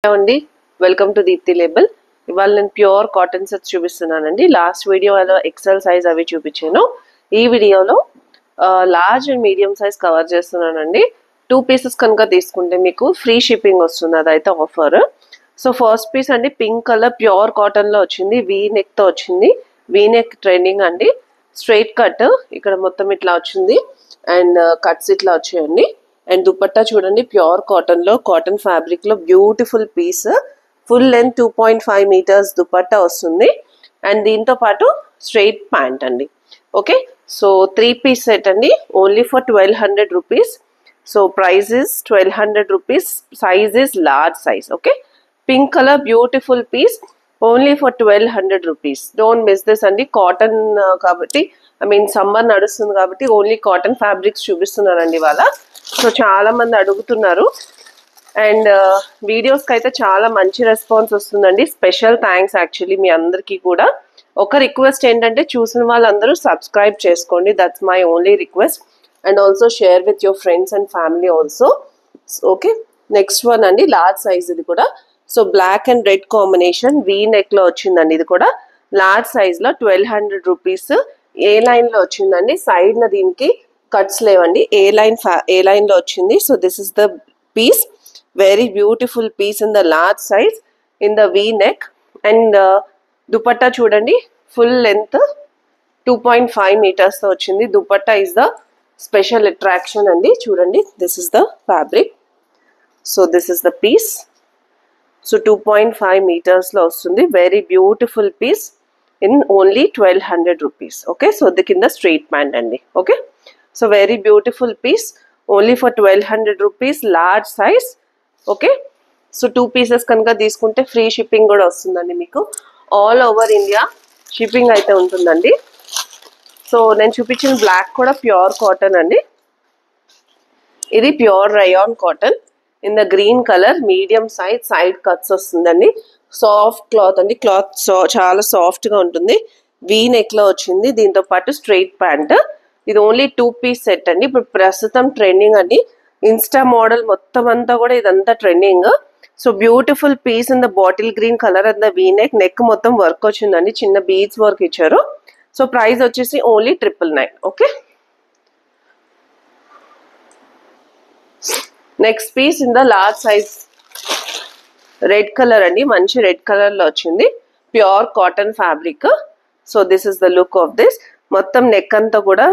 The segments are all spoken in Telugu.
అండి వెల్కమ్ టు దీప్తి లేబుల్. ఇవాళ నేను ప్యూర్ కాటన్ సెట్స్ చూపిస్తున్నానండి. లాస్ట్ వీడియోలో ఎక్సెల్ సైజ్ అవి చూపించాను. ఈ వీడియోలో large and medium size cover చేస్తున్నానండి. 2 పీసెస్ కనుక తీసుకుంటే మీకు ఫ్రీ షిప్పింగ్ వస్తుంది, అదైతే ఆఫర్. సో ఫస్ట్ పీస్ అండి పింక్ కలర్ ప్యూర్ కాటన్ లో వచ్చింది, వీ నెక్ తో వచ్చింది. వీ నెక్ ట్రెండింగ్ అండి. స్ట్రైట్ కట్ ఇక్కడ మొత్తం ఇట్లా వచ్చింది అండ్ కట్స్ ఇట్లా వచ్చాయండి. అండ్ దుపట్టా చూడండి ప్యూర్ కాటన్ లో, కాటన్ ఫ్యాబ్రిక్ లో beautiful piece. Full length 2.5 metres dupatta వస్తుంది అండ్ దీంతో పాటు స్ట్రైట్ ప్యాంట్ అండి. ఓకే, సో 3 పీస్ సెట్ అండి, only for 1200 rupees. So price is 1200 rupees. Size is large size. Okay, pink colour beautiful piece, only for 1200 rupees. Don't miss this అండి. కాటన్ కాబట్టి సమ్మర్ నడుస్తుంది కాబట్టి ఓన్లీ కాటన్ ఫ్యాబ్రిక్స్ చూపిస్తున్నానండి ఇవాళ. సో చాలా మంది అడుగుతున్నారు అండ్ వీడియోస్కి అయితే చాలా మంచి రెస్పాన్స్ వస్తుందండి. స్పెషల్ థ్యాంక్స్ యాక్చువల్లీ మీ అందరికీ కూడా. ఒక రిక్వెస్ట్ ఏంటంటే చూసిన వాళ్ళందరూ సబ్స్క్రైబ్ చేసుకోండి, that's my only request. And also share with your friends and family also. Okay, next one అండి లార్జ్ సైజ్. ఇది కూడా so black and red combination V neck లో వచ్చిందండి. ఇది కూడా లార్జ్ సైజ్ లో 1200 రూపీస్. ఏ లైన్ లో వచ్చిందండి, సైడ్ న దీనికి కట్స్ లేవండి, ఏ లైన్ లో వచ్చింది. So this is the piece, very beautiful piece in the large size in the V neck. And dupatta చూడండి ఫుల్ లెంత్ 2.5 మీటర్స్ తో వచ్చింది. Dupatta is the special attraction అండి. చూడండి this is the fabric. So this is the piece. So 2.5 metres లో వస్తుంది. Very beautiful piece in only 1200 rupees. Okay, so the కింద స్ట్రైట్ ప్యాంట్ అండి. Okay, so very beautiful piece, only for 1200 rupees, large size. Okay, so 2 pieces కనుక తీసుకుంటే ఫ్రీ షిప్పింగ్ కూడా వస్తుందండి మీకు. ఆల్ ఓవర్ ఇండియా షిప్పింగ్ అయితే ఉంటుందండి. సో నేను చూపించిన బ్లాక్ కూడా ప్యూర్ కాటన్ అండి. ఇది pure rayon cotton in the green colour, medium size, side cuts వస్తుందండి. సాఫ్ట్ క్లాత్ అండి, క్లాత్ చాలా సాఫ్ట్ గా ఉంటుంది. వీ నెక్ లో వచ్చింది, దీంతో పాటు స్ట్రైట్ ప్యాంట్. ఇది ఓన్లీ 2 పీస్ సెట్ అండి. ఇప్పుడు ప్రస్తుతం ట్రెండింగ్ అండి, ఇన్స్టా మోడల్ మొత్తం అంతా కూడా ఇదంతా trending. So beautiful piece in the bottle green colour and the V neck. Neck మొత్తం వర్క్ వచ్చిందండి, చిన్న బీడ్స్ వర్క్ ఇచ్చారు. సో ప్రైస్ వచ్చేసి only 999. Okay, next piece in the large size red colour అండి, మంచి రెడ్ కలర్ లో వచ్చింది, pure cotton fabric. So this is the look of this. మొత్తం నెక్ అంతా కూడా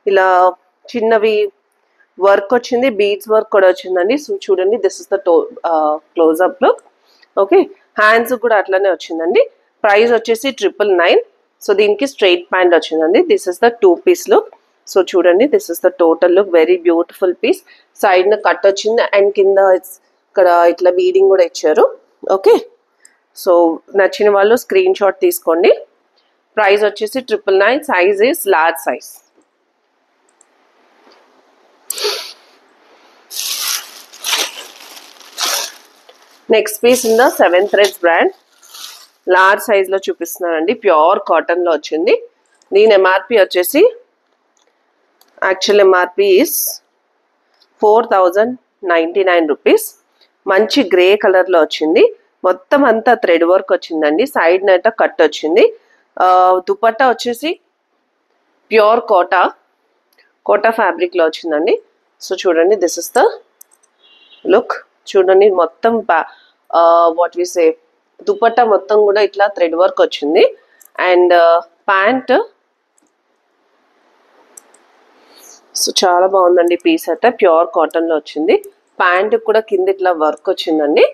ఇలా చిన్నవి వర్క్ వచ్చింది, బీడ్స్ వర్క్ కూడా వచ్చిందండి. సో చూడండి this is the close up look. Okay, hands కూడా అట్లానే వచ్చిందండి. ప్రైస్ వచ్చేసి 999. సో దీనికి స్ట్రైట్ ప్యాంట్ వచ్చిందండి. This is the 2 piece look. So చూడండి this is the total look, very beautiful piece. Side న కట్ వచ్చింది అండ్ కింద ఇక్కడ ఇట్లా బీడింగ్ కూడా ఇచ్చారు. ఓకే, సో నచ్చిన వాళ్ళు స్క్రీన్ షాట్ తీసుకోండి. ప్రైస్ వచ్చేసి 999. Size is large size. Next piece in the 7 threads brand, large size లో చూపిస్తున్నానండి. ప్యూర్ కాటన్ లో వచ్చింది. దీని ఎంఆర్పి వచ్చేసి యాక్చువల్ ఎంఆర్పి ఇస్ 4099 రూపీస్. మంచి గ్రే కలర్ లో వచ్చింది, మొత్తం అంతా థ్రెడ్ వర్క్ వచ్చిందండి. సైడ్ నట కట్ వచ్చింది. దుపట్టా వచ్చేసి ప్యూర్ కోటా ఫ్యాబ్రిక్ లో వచ్చిందండి. సో చూడండి దిస్ ఇస్ ద లుక్. చూడండి మొత్తం వాట్ వి సే దుపట్టా మొత్తం కూడా ఇట్లా థ్రెడ్ వర్క్ వచ్చింది. అండ్ ప్యాంట్ సో చాలా బాగుందండి పీస్ అయితే, ప్యూర్ కాటన్ లో వచ్చింది. ప్యాంట్ కూడా కింద ఇట్లా వర్క్ వచ్చిందండి.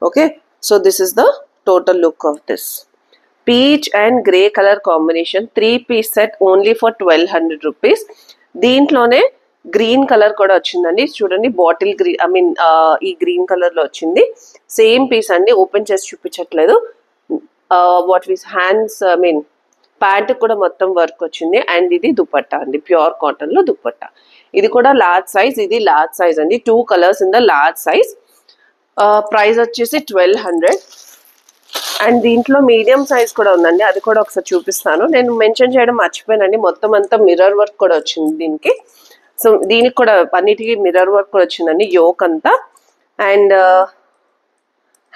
Okay, so this is the total look of this. Peach and grey colour combination, 3 piece set, only for 1200 rupees. దీంట్లోనే గ్రీన్ కలర్ కూడా వచ్చిందండి. చూడండి బాటిల్ గ్రీన్, ఈ గ్రీన్ కలర్ లో వచ్చింది. సేమ్ పీస్ అండి, ఓపెన్ చేసి చూపించట్లేదు. వాట్ వీస్ హ్యాండ్స్ ప్యాంట్ కూడా మొత్తం వర్క్ వచ్చింది. అండ్ ఇది దుపట్టా అండి, ప్యూర్ కాటన్ లో దుపట్టా. ఇది కూడా లార్జ్ సైజ్, ఇది లార్జ్ సైజ్ అండి. 2 colours in the large size. Price వచ్చేసి 1200. అండ్ దీంట్లో మీడియం సైజ్ కూడా ఉందండి, అది కూడా ఒకసారి చూపిస్తాను. నేను మెన్షన్ చేయడం మర్చిపోయానండి, మొత్తం అంతా మిర్రర్ వర్క్ కూడా వచ్చింది దీనికి. సో దీనికి కూడా అన్నిటికీ మిర్రర్ వర్క్ కూడా వచ్చిందండి, యోక్ అంతా. అండ్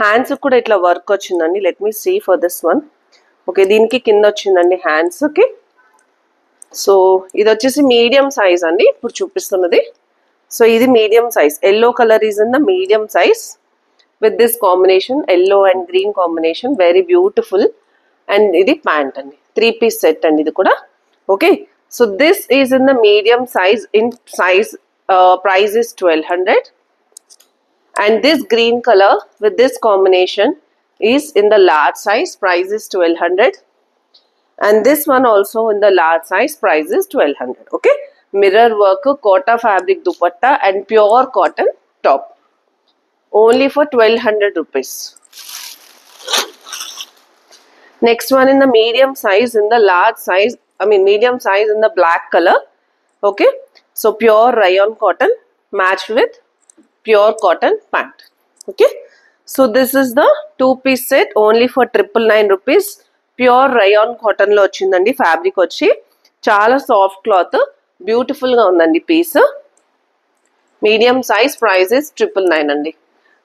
హ్యాండ్స్ కూడా ఇట్లా వర్క్ వచ్చిందండి. Let me see for this one. Okay, దీనికి కింద వచ్చిందండి హ్యాండ్స్కి. సో ఇది వచ్చేసి మీడియం సైజ్ అండి ఇప్పుడు చూపిస్తున్నది. సో ఇది medium size. Yellow colour is in the medium size with this combination, yellow and green combination, very beautiful. And ఇది ప్యాంట్ అండి, 3-piece set అండి ఇది కూడా. Okay, so this is in the medium size. In size price is 1200, and this green color with this combination is in the large size, price is 1200, and this one also in the large size, price is 1200. Okay, mirror work, kota fabric dupatta and pure cotton top, only for 1200 rupees. Next one in the medium size, in the large size, medium size in the black color. Okay, so pure rayon cotton matched with pure cotton pant. Okay, so this is the 2-piece set, only for 999 rupees. Pure rayon cotton lo ochindandi fabric వచ్చి, చాలా సాఫ్ట్ క్లాత్, బ్యూటిఫుల్ గా ఉందండి piece. Medium size, price is 999 అండి.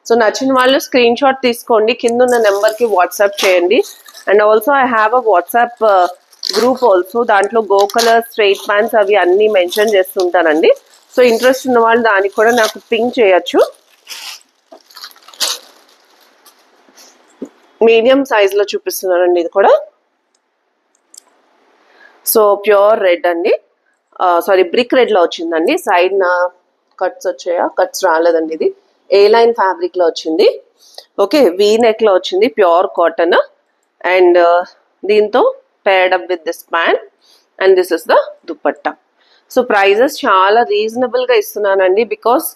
సో నచ్చిన వాళ్ళు స్క్రీన్ షాట్ తీసుకోండి, కింద ఉన్న నెంబర్కి వాట్సాప్ చేయండి. And also I have a WhatsApp group also. దాంట్లో గో కలర్ స్ట్రైట్ ప్యాంట్స్ అవి అన్నీ మెన్షన్ చేస్తుంటానండి. సో ఇంట్రెస్ట్ ఉన్న వాళ్ళు దానికి కూడా నాకు పింక్ చేయొచ్చు. మీడియం సైజ్లో చూపిస్తున్నానండి ఇది కూడా. సో ప్యూర్ రెడ్ అండి, సారీ బ్రిక్ రెడ్లో వచ్చిందండి. సైడ్ నా కట్స్ వచ్చాయా? కట్స్ రాలేదండి. ఇది ఏ లైన్ ఫ్యాబ్రిక్లో వచ్చింది. ఓకే, వీ నెక్లో వచ్చింది, ప్యూర్ కాటన్. అండ్ దీంతో paired up with this pant, and this is the dupatta. So prices చాలా రీజనబుల్గా ఇస్తున్నానండి, బికాస్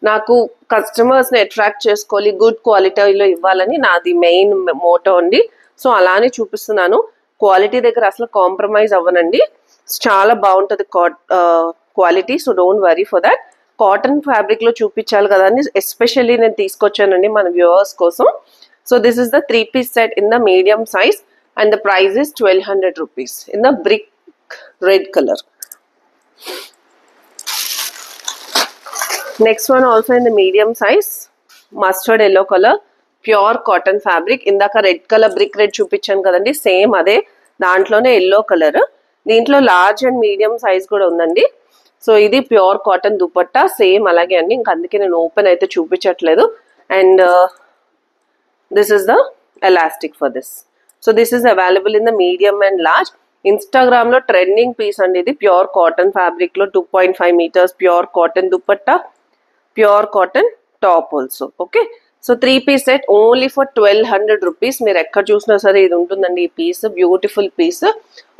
నాకు కస్టమర్స్ని అట్రాక్ట్ చేసుకోవాలి, గుడ్ క్వాలిటీలో ఇవ్వాలని నాది మెయిన్ మోటో అండి. సో అలానే చూపిస్తున్నాను. క్వాలిటీ దగ్గర అసలు కాంప్రమైజ్ అవ్వనండి. చాలా బాగుంటుంది quality. So don't worry for that. Cotton ఫ్యాబ్రిక్లో చూపించాలి కదా అని ఎస్పెషల్లీ నేను తీసుకొచ్చానండి మన వ్యూవర్స్ కోసం. So this is the 3-piece set in the medium size, and the price is 1200 rupees in the brick red color. Next one also in the medium size, mustard yellow color, pure cotton fabric. ఇందాక రెడ్ కలర్ బ్రిక్ రెడ్ చూపించాను కదండి, సేమ్ అదే దాంట్లోనే ఎల్లో కలర్. దీంట్లో లార్జ్ అండ్ మీడియం సైజ్ కూడా ఉందండి. సో ఇది ప్యూర్ కాటన్ దుపట్టా, సేమ్ అలాగే అండి. ఇంకా అందుకే నేను ఓపెన్ అయితే చూపించట్లేదు. And this is the elastic for this. So this is available in the medium and large. ఇన్స్టాగ్రామ్లో ట్రెండింగ్ పీస్ అండి ఇది. ప్యూర్ కాటన్ ఫ్యాబ్రిక్లో 2.5 meters pure cotton dupatta, pure cotton top also. Okay, so 3-piece set only for 1200 rupees. మీరు ఎక్కడ చూసినా సరే ఇది ఉంటుందండి ఈ పీస్. బ్యూటిఫుల్ పీస్,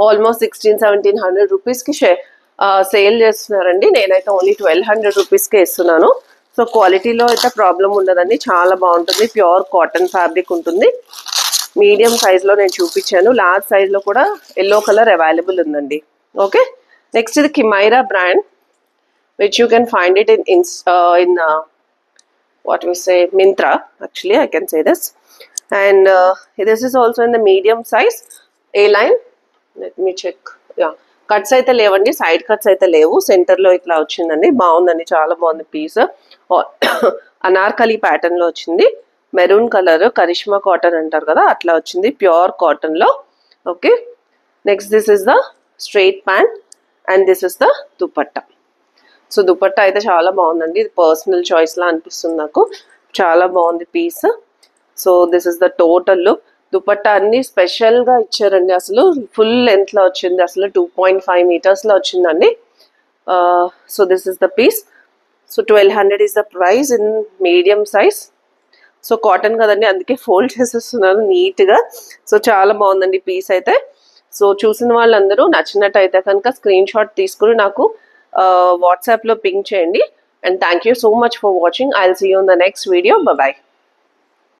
ఆల్మోస్ట్ 1600-1700 rupeesకి సేల్ చేస్తున్నారండి. నేనైతే ఓన్లీ 1200 rupeesకే ఇస్తున్నాను. సో క్వాలిటీలో అయితే ప్రాబ్లం ఉండదండి, చాలా బాగుంటుంది. ప్యూర్ కాటన్ ఫ్యాబ్రిక్ ఉంటుంది. మీడియం సైజ్లో నేను చూపించాను, లార్జ్ సైజ్లో కూడా ఎల్లో కలర్ అవైలబుల్ ఉందండి. ఓకే, నెక్స్ట్ ఇది Kimaira brand, which you can find it in what we say Myntra. Actually I can say this. And this is also in the medium size, A line. Let me check. Yeah, cuts అయితే లేవండి, సైడ్ కట్స్ అయితే లేవు. సెంటర్లో ఇట్లా వచ్చిందండి, బాగుందండి, చాలా బాగుంది పీస్. అనార్కలి ప్యాటర్న్లో వచ్చింది, మెరూన్ కలర్, కరిష్మా కాటన్ అంటారు కదా అట్లా వచ్చింది, ప్యూర్ కాటన్లో. Okay, next this is the straight pant, and this is the dupatta. So dupatta అయితే చాలా బాగుందండి, ఇది పర్సనల్ చాయిస్లా అనిపిస్తుంది నాకు, చాలా బాగుంది పీస్. So this is the total look. Dupatta అన్ని స్పెషల్గా ఇచ్చారండి, అసలు ఫుల్ లెంత్లో వచ్చింది, అసలు 2.5 metersలో వచ్చిందండి. So this is the piece. So 1200 is the price in medium size. So cotton కదండి, అందుకే ఫోల్డ్ చేసేస్తున్నాను నీట్గా. సో చాలా బాగుందండి పీస్ అయితే. సో చూసిన వాళ్ళందరూ నచ్చినట్టు అయితే కనుక స్క్రీన్ షాట్ తీసుకుని నాకు వాట్సాప్లో పింక్ చేయండి. And thank you so much for watching. I will see you in the next video. Bye.